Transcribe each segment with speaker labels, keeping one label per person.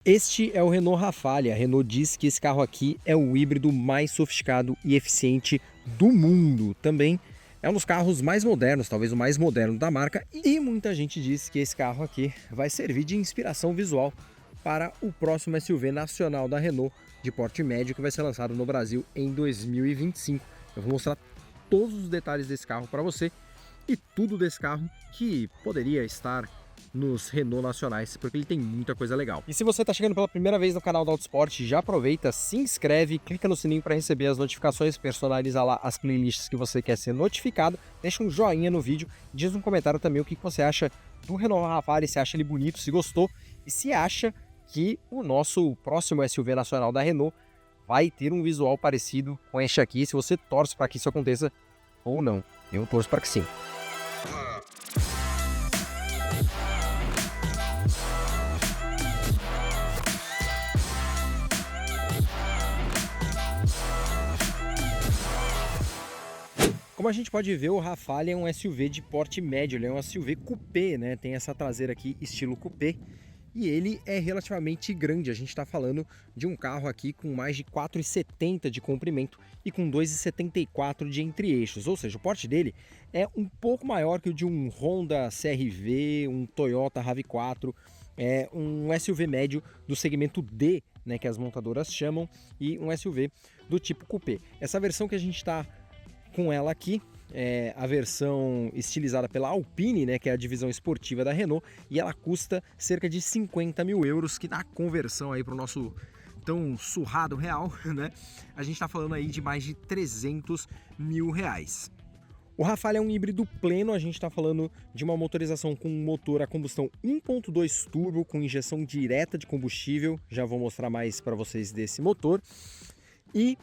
Speaker 1: Este é o Renault Rafale. A Renault diz que esse carro aqui é o híbrido mais sofisticado e eficiente do mundo. Também é um dos carros mais modernos, talvez o mais moderno da marca. E muita gente diz que esse carro aqui vai servir de inspiração visual para o próximo SUV nacional da Renault de porte médio que vai ser lançado no Brasil em 2025. Eu vou mostrar todos os detalhes desse carro para você e tudo desse carro que poderia estar nos Renault nacionais, porque ele tem muita coisa legal. E se você está chegando pela primeira vez no canal do Autosport, já aproveita, se inscreve, clica no sininho para receber as notificações, personaliza lá as playlists que você quer ser notificado, deixa um joinha no vídeo, diz um comentário também o que você acha do Renault Rafale, se acha ele bonito, se gostou e se acha que o nosso próximo SUV nacional da Renault vai ter um visual parecido com este aqui, se você torce para que isso aconteça ou não. Eu torço para que sim. Como a gente pode ver, o Rafale é um SUV de porte médio, ele é um SUV coupé, né? Tem essa traseira aqui estilo coupé e ele é relativamente grande. A gente está falando de um carro aqui com mais de 4,70 de comprimento e com 2,74 de entre-eixos, ou seja, o porte dele é um pouco maior que o de um Honda CR-V, um Toyota RAV4, é um SUV médio do segmento D, né, que as montadoras chamam, e um SUV do tipo coupé. Essa versão que a gente está com ela aqui, é a versão estilizada pela Alpine, né, que é a divisão esportiva da Renault, e ela custa cerca de 50 mil euros, que dá conversão aí para o nosso tão surrado real, né? A gente está falando aí de mais de 300 mil reais. O Rafale é um híbrido pleno, a gente está falando de uma motorização com um motor a combustão 1.2 turbo com injeção direta de combustível, já vou mostrar mais para vocês desse motor, e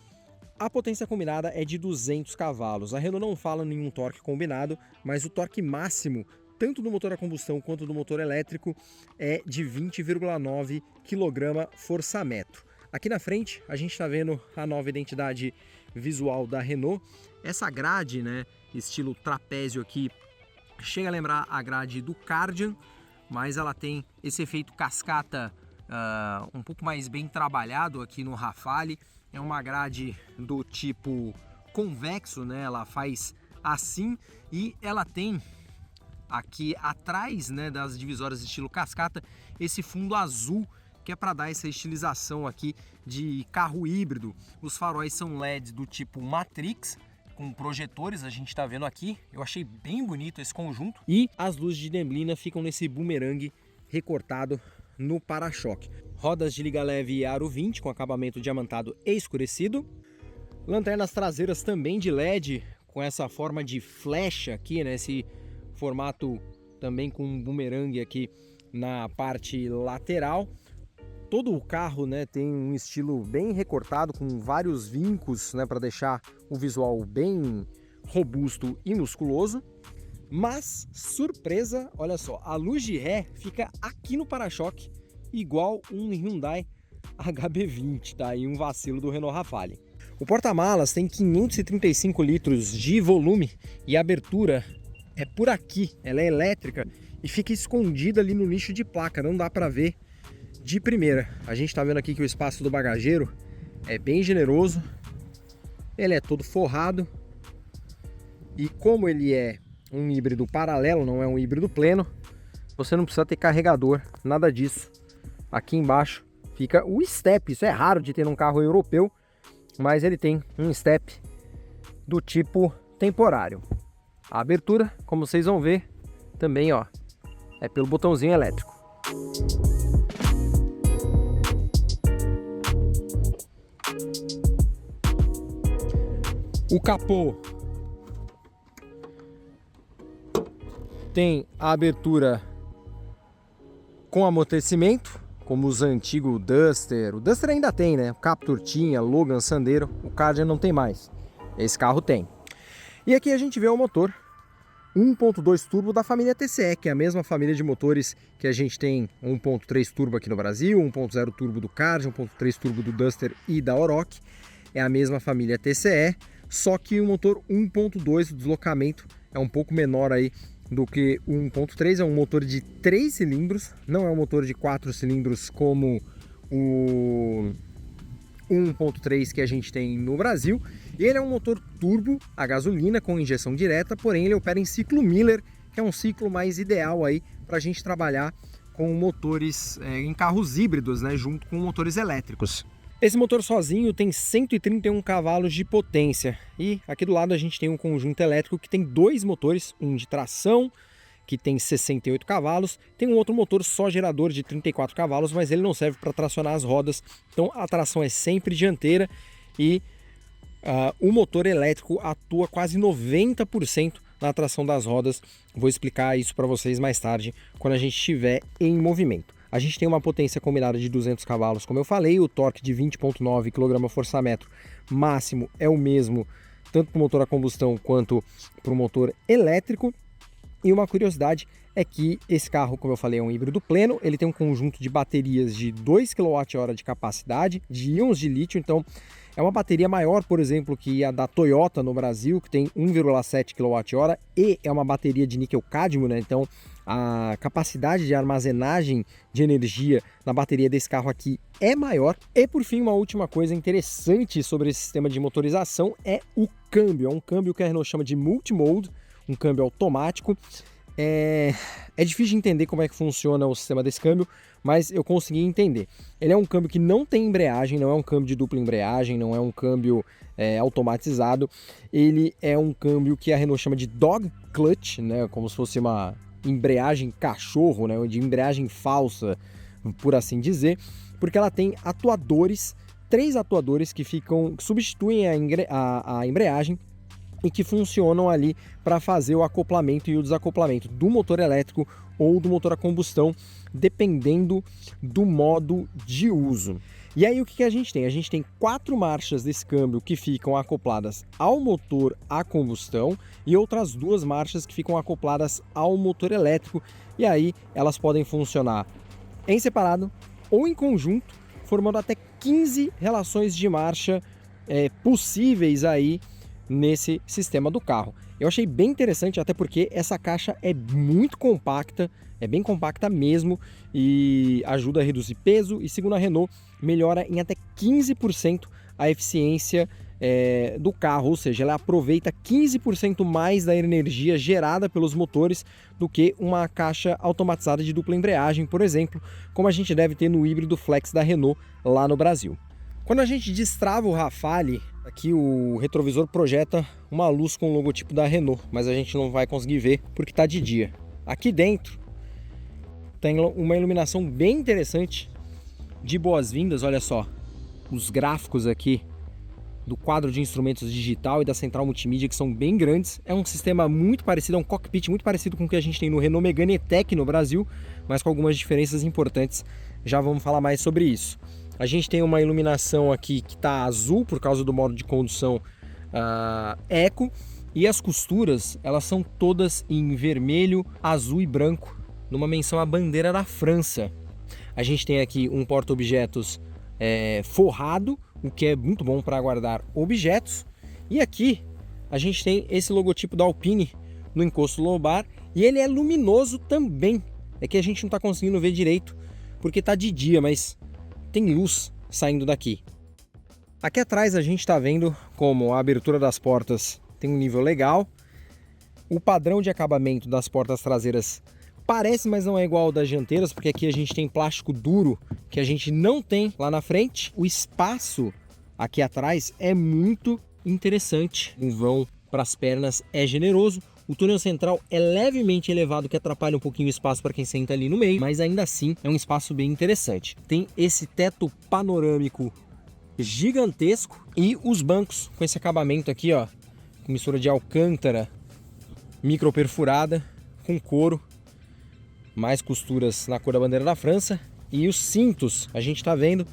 Speaker 1: a potência combinada é de 200 cavalos. A Renault não fala em nenhum torque combinado, mas o torque máximo, tanto do motor a combustão quanto do motor elétrico, é de 20,9 kgfm. Aqui na frente, a gente está vendo a nova identidade visual da Renault. Essa grade, né, estilo trapézio aqui, chega a lembrar a grade do Kardian, mas ela tem esse efeito cascata um pouco mais bem trabalhado aqui no Rafale. É uma grade do tipo convexo, né? Ela faz assim e ela tem aqui atrás, né, das divisórias estilo cascata, esse fundo azul que é para dar essa estilização aqui de carro híbrido. Os faróis são LEDs do tipo Matrix, com projetores, a gente está vendo aqui. Eu achei bem bonito esse conjunto. E as luzes de neblina ficam nesse bumerangue recortado no para-choque. Rodas de liga leve aro 20 com acabamento diamantado e escurecido. Lanternas traseiras também de LED com essa forma de flecha aqui, né? Esse formato também com um bumerangue aqui na parte lateral. Todo o carro, né, tem um estilo bem recortado com vários vincos, né, para deixar o visual bem robusto e musculoso. Mas, surpresa, olha só, a luz de ré fica aqui no para-choque, igual um Hyundai HB20, tá aí um vacilo do Renault Rafale. O porta-malas tem 535 litros de volume e a abertura é por aqui, ela é elétrica e fica escondida ali no nicho de placa, não dá para ver de primeira. A gente tá vendo aqui que o espaço do bagageiro é bem generoso, ele é todo forrado e como ele é um híbrido paralelo, não é um híbrido pleno, você não precisa ter carregador, nada disso. Aqui embaixo fica o step, isso é raro de ter num carro europeu, mas ele tem um step do tipo temporário. A abertura, como vocês vão ver, também ó, é pelo botãozinho elétrico. O capô tem a abertura com amortecimento, como os antigos Duster. O Duster ainda tem, né? O Captur tinha, Logan, Sandero. O Kardian não tem mais. Esse carro tem. E aqui a gente vê o motor 1.2 turbo da família TCE, que é a mesma família de motores que a gente tem 1.3 turbo aqui no Brasil, 1.0 turbo do Kardian, 1.3 turbo do Duster e da Oroch. É a mesma família TCE, só que o motor 1.2 do deslocamento é um pouco menor aí do que o 1.3, é um motor de 3 cilindros, não é um motor de 4 cilindros como o 1.3 que a gente tem no Brasil. Ele é um motor turbo a gasolina com injeção direta, porém ele opera em ciclo Miller, que é um ciclo mais ideal aí para a gente trabalhar com motores em carros híbridos, né, junto com motores elétricos. Esse motor sozinho tem 131 cavalos de potência e aqui do lado a gente tem um conjunto elétrico que tem dois motores, um de tração que tem 68 cavalos, tem um outro motor só gerador de 34 cavalos, mas ele não serve para tracionar as rodas, então a tração é sempre dianteira e o motor elétrico atua quase 90% na tração das rodas. Vou explicar isso para vocês mais tarde, quando a gente estiver em movimento. A gente tem uma potência combinada de 200 cavalos, como eu falei, o torque de 20,9 kgfm máximo é o mesmo, tanto para o motor a combustão quanto para o motor elétrico. E uma curiosidade é que esse carro, como eu falei, é um híbrido pleno, ele tem um conjunto de baterias de 2 kWh de capacidade, de íons de lítio, então é uma bateria maior, por exemplo, que a da Toyota no Brasil, que tem 1,7 kWh, e é uma bateria de níquel-cádmio, né? Então a capacidade de armazenagem de energia na bateria desse carro aqui é maior. E por fim, uma última coisa interessante sobre esse sistema de motorização é o câmbio. É um câmbio que a Renault chama de multimode, um câmbio automático. É difícil de entender como é que funciona o sistema desse câmbio, mas eu consegui entender. Ele é um câmbio que não tem embreagem, não é um câmbio de dupla embreagem, não é um câmbio automatizado. Ele é um câmbio que a Renault chama de dog clutch, né, como se fosse uma embreagem cachorro, né, de embreagem falsa, por assim dizer, porque ela tem atuadores, 3 atuadores que substituem a embreagem e que funcionam ali para fazer o acoplamento e o desacoplamento do motor elétrico ou do motor a combustão, dependendo do modo de uso. E aí o que a gente tem? A gente tem 4 marchas desse câmbio que ficam acopladas ao motor a combustão e outras 2 marchas que ficam acopladas ao motor elétrico. E aí elas podem funcionar em separado ou em conjunto, formando até 15 relações de marcha possíveis aí nesse sistema do carro. Eu achei bem interessante, até porque essa caixa é muito compacta, é bem compacta mesmo e ajuda a reduzir peso e, segundo a Renault, melhora em até 15% a eficiência do carro, ou seja, ela aproveita 15% mais da energia gerada pelos motores do que uma caixa automatizada de dupla embreagem, por exemplo, como a gente deve ter no híbrido Flex da Renault lá no Brasil. Quando a gente destrava o Rafale, aqui o retrovisor projeta uma luz com o logotipo da Renault, mas a gente não vai conseguir ver porque está de dia. Aqui dentro tem uma iluminação bem interessante de boas-vindas, olha só, os gráficos aqui do quadro de instrumentos digital e da central multimídia, que são bem grandes. É um sistema muito parecido, é um cockpit muito parecido com o que a gente tem no Renault Megane E-Tech no Brasil, mas com algumas diferenças importantes. Já vamos falar mais sobre isso. A gente tem uma iluminação aqui que está azul por causa do modo de condução Eco, e as costuras elas são todas em vermelho, azul e branco, numa menção à bandeira da França. A gente tem aqui um porta-objetos forrado, o que é muito bom para guardar objetos. E aqui a gente tem esse logotipo da Alpine no encosto lombar e ele é luminoso também. É que a gente não está conseguindo ver direito porque está de dia, mas tem luz saindo daqui. Aqui atrás a gente está vendo como a abertura das portas tem um nível legal. O padrão de acabamento das portas traseiras parece, mas não é igual ao das dianteiras, porque aqui a gente tem plástico duro que a gente não tem lá na frente. O espaço aqui atrás é muito interessante. O vão para as pernas é generoso. O túnel central é levemente elevado, que atrapalha um pouquinho o espaço para quem senta ali no meio, mas ainda assim é um espaço bem interessante. Tem esse teto panorâmico gigantesco e os bancos com esse acabamento aqui, ó, com mistura de alcântara microperfurada com couro, mais costuras na cor da bandeira da França. E os cintos, a gente está vendo,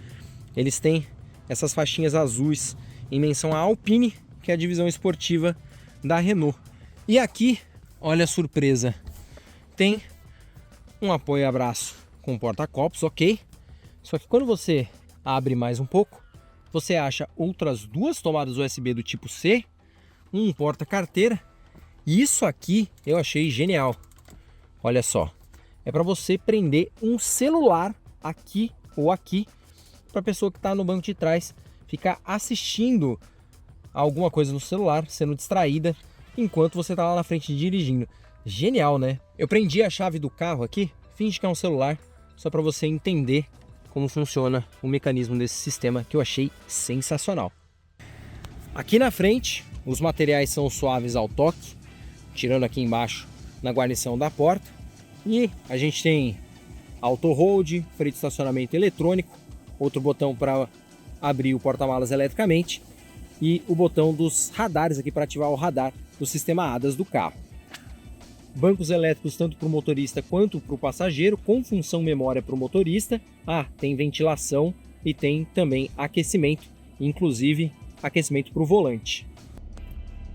Speaker 1: eles têm essas faixinhas azuis em menção à Alpine, que é a divisão esportiva da Renault. E aqui, olha a surpresa, tem um apoio-abraço com porta-copos, ok? Só que quando você abre mais um pouco, você acha outras 2 tomadas USB do tipo C, um porta-carteira, e isso aqui eu achei genial. Olha só, é para você prender um celular aqui ou aqui para a pessoa que está no banco de trás ficar assistindo alguma coisa no celular, sendo distraída, enquanto você está lá na frente dirigindo. Genial, né? Eu prendi a chave do carro aqui, finge que é um celular, só para você entender como funciona o mecanismo desse sistema, que eu achei sensacional. Aqui na frente, os materiais são suaves ao toque, tirando aqui embaixo na guarnição da porta. E a gente tem auto hold, freio de estacionamento eletrônico, outro botão para abrir o porta-malas eletricamente e o botão dos radares aqui para ativar o radar do sistema ADAS do carro. Bancos elétricos tanto para o motorista quanto para o passageiro, com função memória para o motorista. Tem ventilação e tem também aquecimento, inclusive aquecimento para o volante.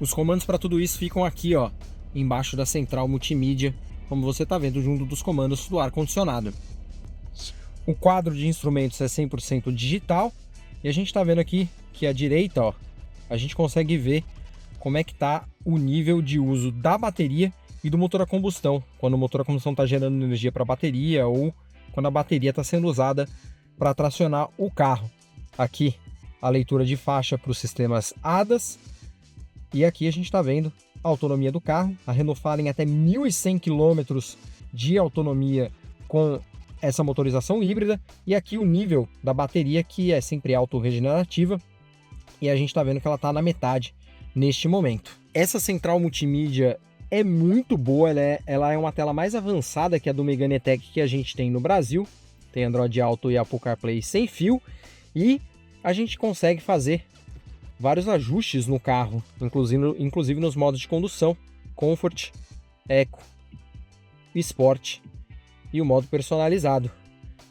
Speaker 1: Os comandos para tudo isso ficam aqui, ó, embaixo da central multimídia, como você está vendo, junto dos comandos do ar-condicionado. O quadro de instrumentos é 100% digital e a gente está vendo aqui que à direita, ó, a gente consegue ver como é que está o nível de uso da bateria e do motor a combustão, quando o motor a combustão está gerando energia para a bateria ou quando a bateria está sendo usada para tracionar o carro. Aqui a leitura de faixa para os sistemas ADAS e aqui a gente está vendo a autonomia do carro. A Renault fala em até 1.100 km de autonomia com essa motorização híbrida e aqui o nível da bateria, que é sempre autorregenerativa, e a gente está vendo que ela está na metade neste momento. Essa central multimídia é muito boa, ela é uma tela mais avançada que a do Megane E-Tech que a gente tem no Brasil. Tem Android Auto e Apple CarPlay sem fio e a gente consegue fazer vários ajustes no carro, inclusive nos modos de condução, Comfort, Eco, Sport e o modo personalizado.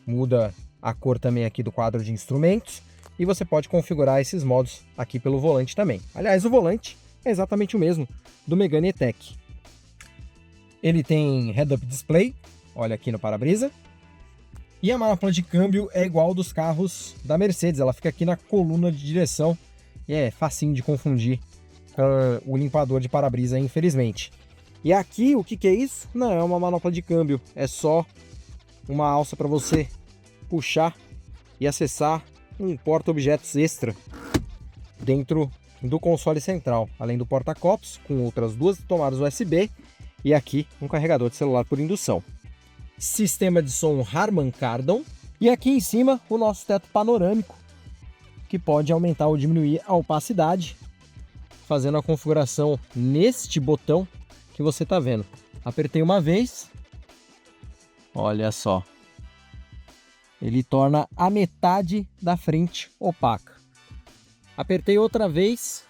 Speaker 1: Muda a cor também aqui do quadro de instrumentos e você pode configurar esses modos aqui pelo volante também. Aliás, o volante é exatamente o mesmo do Megane E-Tech. Ele tem head-up display, olha aqui no para-brisa, e a manopla de câmbio é igual dos carros da Mercedes, ela fica aqui na coluna de direção e é facinho de confundir com o limpador de para-brisa, infelizmente. E aqui, o que é isso? Não é uma manopla de câmbio, é só uma alça para você puxar e acessar um porta-objetos extra dentro do console central, além do porta-copos, com outras duas tomadas USB e aqui um carregador de celular por indução. Sistema de som Harman Kardon e aqui em cima o nosso teto panorâmico, que pode aumentar ou diminuir a opacidade, fazendo a configuração neste botão que você está vendo. Apertei uma vez, olha só, ele torna a metade da frente opaca. Apertei outra vez,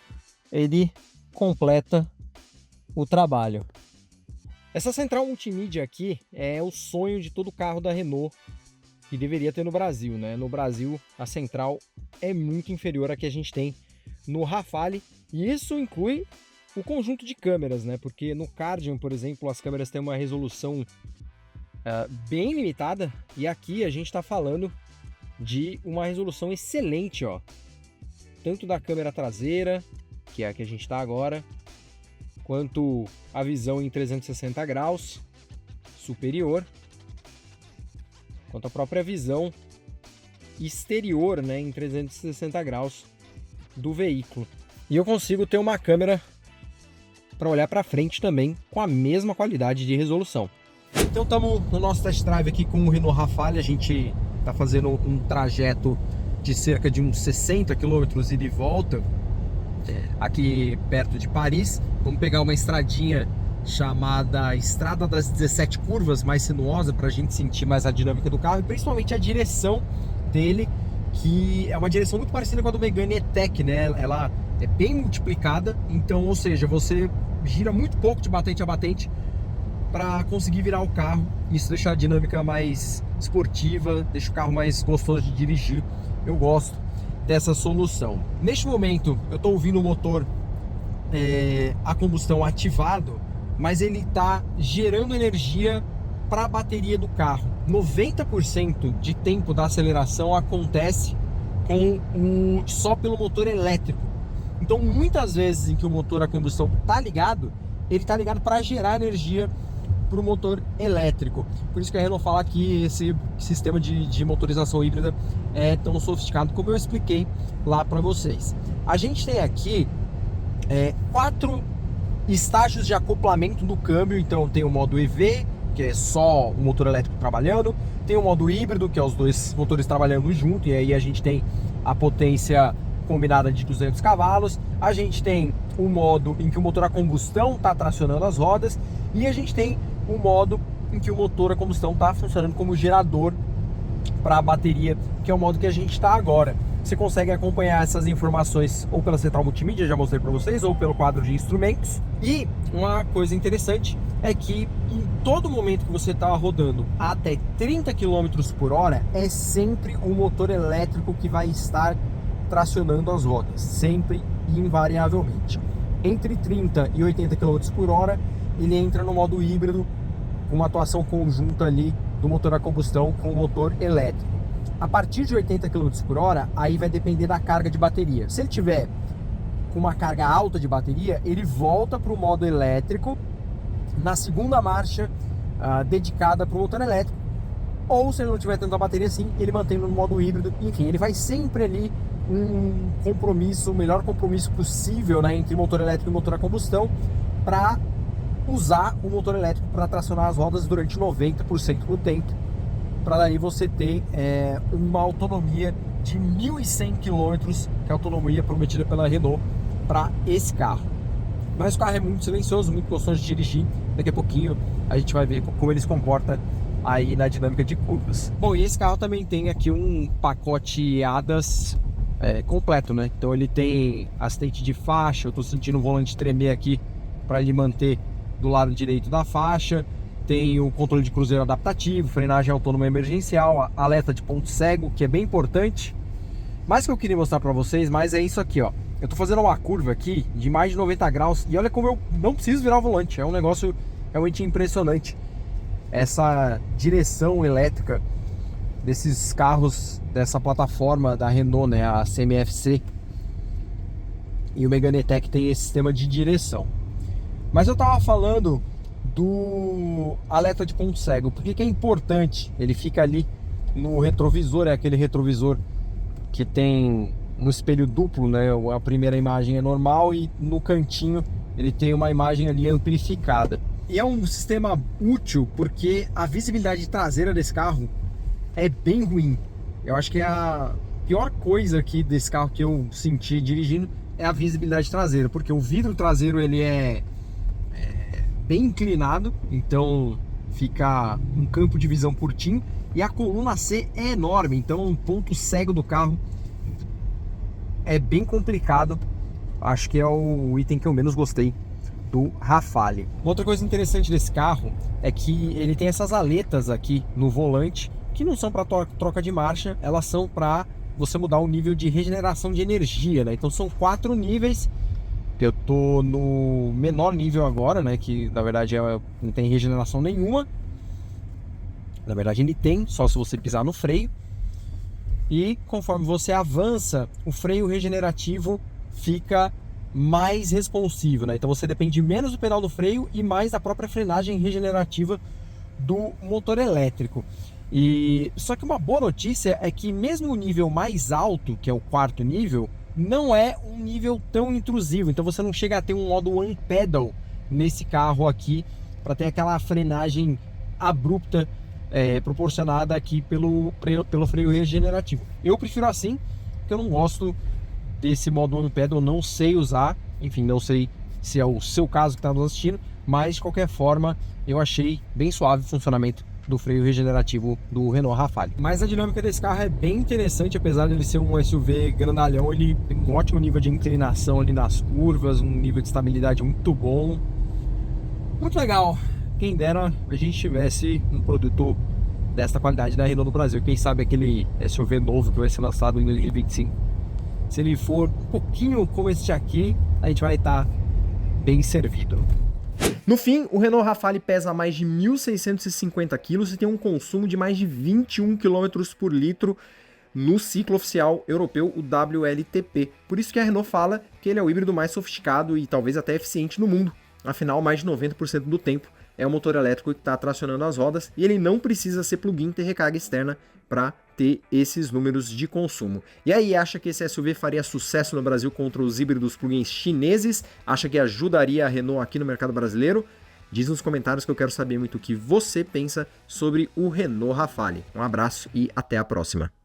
Speaker 1: ele completa o trabalho. Essa central multimídia aqui é o sonho de todo carro da Renault que deveria ter no Brasil, né? No Brasil, a central é muito inferior à que a gente tem no Rafale, e isso inclui o conjunto de câmeras, né? Porque no Kardian, por exemplo, as câmeras têm uma resolução bem limitada, e aqui a gente está falando de uma resolução excelente, ó. Tanto da câmera traseira, que é a que a gente está agora, quanto a visão em 360 graus superior, quanto a própria visão exterior, né, em 360 graus do veículo. E eu consigo ter uma câmera para olhar para frente também com a mesma qualidade de resolução. Então estamos no nosso test drive aqui com o Renault Rafale. A gente está fazendo um trajeto de cerca de uns 60 km ida e de volta aqui perto de Paris. Vamos pegar uma estradinha chamada Estrada das 17 Curvas, mais sinuosa, para a gente sentir mais a dinâmica do carro e principalmente a direção dele, que é uma direção muito parecida com a do Megane E-Tech, né? Ela é bem multiplicada, então, ou seja, você gira muito pouco de batente a batente para conseguir virar o carro. Isso deixa a dinâmica mais esportiva, deixa o carro mais gostoso de dirigir. Eu gosto dessa solução. Neste momento eu estou ouvindo o motor a combustão ativado, mas ele está gerando energia para a bateria do carro. 90% de tempo da aceleração acontece só pelo motor elétrico. Então muitas vezes em que o motor a combustão está ligado, ele está ligado para gerar energia para o motor elétrico. Por isso que a Renault fala que esse sistema de motorização híbrida é tão sofisticado, como eu expliquei lá para vocês. A gente tem aqui 4 estágios de acoplamento do câmbio. Então tem o modo EV, que é só o motor elétrico trabalhando, tem o modo híbrido, que é os dois motores trabalhando junto, e aí a gente tem a potência combinada de 200 cavalos, a gente tem o modo em que o motor a combustão está tracionando as rodas, e a gente tem o modo em que o motor a combustão está funcionando como gerador para a bateria, que é o modo que a gente está agora. Você consegue acompanhar essas informações ou pela central multimídia, já mostrei para vocês, ou pelo quadro de instrumentos. E uma coisa interessante é que em todo momento que você está rodando até 30 km por hora, é sempre o motor elétrico que vai estar tracionando as rodas, sempre e invariavelmente. Entre 30 e 80 km por hora, ele entra no modo híbrido, com uma atuação conjunta ali do motor a combustão com o motor elétrico. A partir de 80 km por hora, aí vai depender da carga de bateria. Se ele tiver com uma carga alta de bateria, ele volta para o modo elétrico na segunda marcha dedicada para o motor elétrico. Ou se ele não tiver tanta bateria assim, ele mantém no modo híbrido. Enfim, ele vai sempre ali um compromisso, o melhor compromisso possível, né, entre motor elétrico e motor a combustão, para usar o motor elétrico para tracionar as rodas durante 90% do tempo, para daí você ter uma autonomia de 1.100 km, que é a autonomia prometida pela Renault para esse carro. Mas o carro é muito silencioso, muito gostoso de dirigir. Daqui a pouquinho a gente vai ver como ele se comporta aí na dinâmica de curvas. Bom, e esse carro também tem aqui um pacote ADAS completo, né? Então ele tem assistente de faixa, eu tô sentindo o volante tremer aqui para ele manter do lado direito da faixa. Tem o controle de cruzeiro adaptativo, frenagem autônoma emergencial, alerta de ponto cego, que é bem importante. Mas o que eu queria mostrar para vocês mais é isso aqui, ó. Eu tô fazendo uma curva aqui de mais de 90 graus e olha como eu não preciso virar o volante. É um negócio realmente impressionante. Essa direção elétrica desses carros, dessa plataforma da Renault, né, a CMF-C, e o Megane E-Tech tem esse sistema de direção. Mas eu tava falando do alerta de ponto cego, porque que é importante. Ele fica ali no retrovisor, é aquele retrovisor que tem um espelho duplo, né? A primeira imagem é normal e no cantinho ele tem uma imagem ali amplificada. E é um sistema útil porque a visibilidade traseira desse carro é bem ruim. Eu acho que a pior coisa aqui desse carro que eu senti dirigindo é a visibilidade traseira, porque o vidro traseiro ele é bem inclinado, então fica um campo de visão curtinho, e a coluna C é enorme, então o ponto cego do carro é bem complicado. Acho que é o item que eu menos gostei do Rafale. Outra coisa interessante desse carro é que ele tem essas aletas aqui no volante, que não são para troca de marcha, elas são para você mudar o nível de regeneração de energia, né? Então são 4 níveis. Eu tô no menor nível agora, né? Que na verdade não tem regeneração nenhuma. Na verdade ele tem, só se você pisar no freio. E conforme você avança, o freio regenerativo fica mais responsivo, né? Então você depende menos do pedal do freio e mais da própria frenagem regenerativa do motor elétrico. E só que uma boa notícia é que mesmo o nível mais alto, que é o 4º nível, não é um nível tão intrusivo. Então você não chega a ter um modo one pedal nesse carro aqui para ter aquela frenagem abrupta proporcionada aqui pelo freio regenerativo. Eu prefiro assim, porque eu não gosto desse modo one pedal, não sei usar. Enfim, não sei se é o seu caso que está nos assistindo, mas de qualquer forma eu achei bem suave o funcionamento do freio regenerativo do Renault Rafale. Mas a dinâmica desse carro é bem interessante, apesar de ele ser um SUV grandalhão, ele tem um ótimo nível de inclinação ali nas curvas, um nível de estabilidade muito bom. Muito legal. Quem dera a gente tivesse um produto desta qualidade da Renault no Brasil. Quem sabe aquele SUV novo que vai ser lançado em 2025. Se ele for um pouquinho como este aqui, a gente vai estar bem servido. No fim, o Renault Rafale pesa mais de 1.650 kg e tem um consumo de mais de 21 km por litro no ciclo oficial europeu, o WLTP. Por isso que a Renault fala que ele é o híbrido mais sofisticado e talvez até eficiente no mundo. Afinal, mais de 90% do tempo é o motor elétrico que está tracionando as rodas e ele não precisa ser plug-in, ter recarga externa para ter esses números de consumo. E aí, acha que esse SUV faria sucesso no Brasil contra os híbridos plug-ins chineses? Acha que ajudaria a Renault aqui no mercado brasileiro? Diz nos comentários que eu quero saber muito o que você pensa sobre o Renault Rafale. Um abraço e até a próxima.